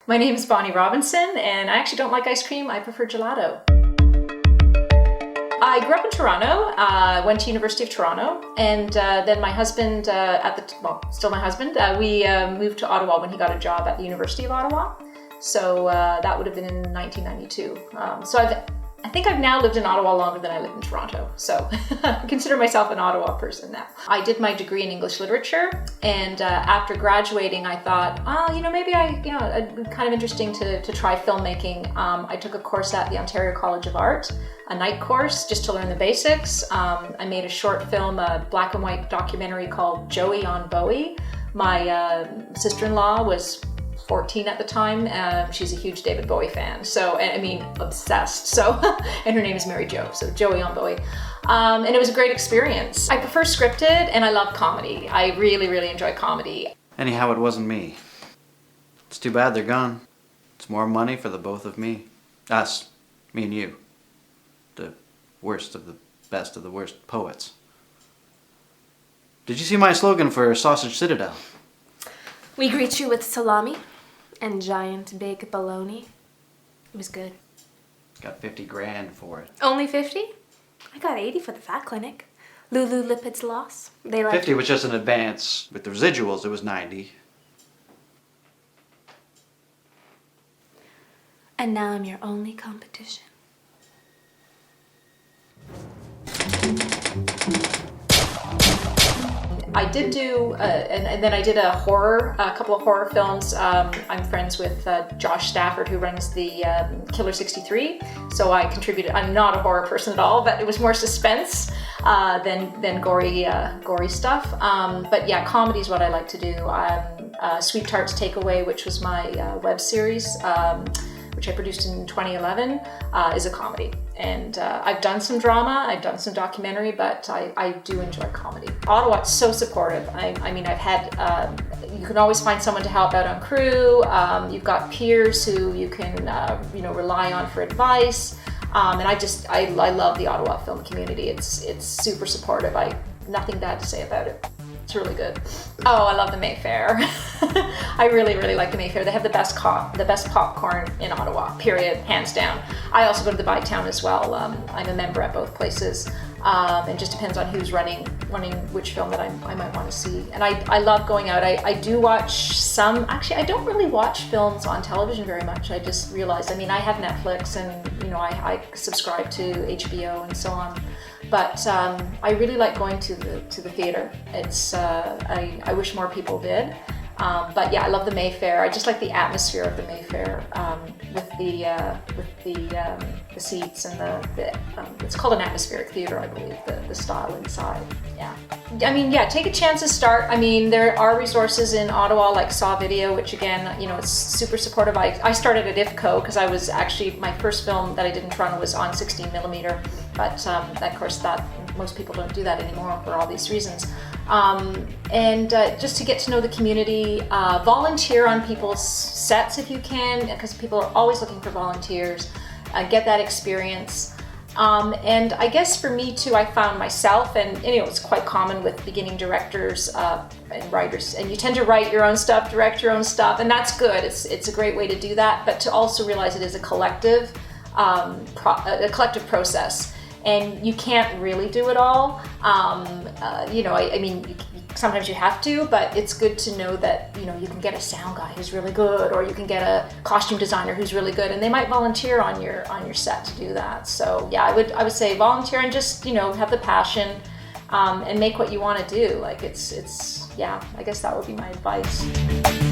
My name is Bonnie Robinson, and I actually don't like ice cream. I prefer gelato. I grew up in Toronto, went to University of Toronto, and then my husband, still my husband, we moved to Ottawa when he got a job at the University of Ottawa. So that would have been in 1992. I think I've now lived in Ottawa longer than I lived in Toronto. So I consider myself an Ottawa person now. I did my degree in English literature, and after graduating, I thought, maybe it'd be kind of interesting to try filmmaking. I took a course at the Ontario College of Art, a night course just to learn the basics. I made a short film, a black and white documentary called Joey on Bowie. My sister-in-law was 14 at the time. She's a huge David Bowie fan, obsessed. So, and her name is Mary Jo, so Joey on Bowie. And it was a great experience. I prefer scripted, and I love comedy. I really, really enjoy comedy. Anyhow, it wasn't me. It's too bad they're gone. It's more money for the both of me. Us, me and you. The worst of the best of the worst poets. Did you see my slogan for Sausage Citadel? We greet you with salami and giant big bologna. It was good. Got 50 grand for it. Only 50? I got 80 for the fat clinic. Lulu Lipid's loss. They like 50 was just an advance. With the residuals, it was 90. And now I'm your only competition. I did do, and then I did a couple of horror films. I'm friends with Josh Stafford, who runs the Killer 63. So I contributed. I'm not a horror person at all, but it was more suspense than gory stuff. But yeah, comedy is what I like to do. Sweet Tarts Takeaway, which was my web series, which I produced in 2011, is a comedy. And I've done some drama, I've done some documentary, but I do enjoy comedy. Ottawa is so supportive. I've had, you can always find someone to help out on crew. You've got peers who you can, rely on for advice. And I love the Ottawa film community. It's super supportive. Nothing bad to say about it. It's really good. Oh, I love the Mayfair. I really, really like the Mayfair. They have the best popcorn in Ottawa, period, hands down. I also go to the Bytown as well. I'm a member at both places. It just depends on who's running which film that I might want to see. And I love going out. I do watch some, actually I don't really watch films on television very much. I just realized, I have Netflix and I subscribe to HBO and so on. But I really like going to the theater. It's I wish more people did. But yeah, I love the Mayfair. I just like the atmosphere of the Mayfair with the seats and the it's called an atmospheric theater, I believe, the style inside. Yeah. Take a chance to start. There are resources in Ottawa like Saw Video, which again, it's super supportive. I started at IFCO because I was actually, my first film that I did in Toronto was on 16 millimeter, but of course most people don't do that anymore for all these reasons. Just to get to know the community, volunteer on people's sets if you can, because people are always looking for volunteers. Get that experience. And I guess for me too, I found myself, and it's quite common with beginning directors and writers, and you tend to write your own stuff, direct your own stuff, and that's good. It's a great way to do that, but to also realize it is a collective process. And you can't really do it all. Sometimes you have to, but it's good to know that, you can get a sound guy who's really good, or you can get a costume designer who's really good, and they might volunteer on your set to do that. So yeah, I would say volunteer and just, have the passion, and make what you want to do. I guess that would be my advice.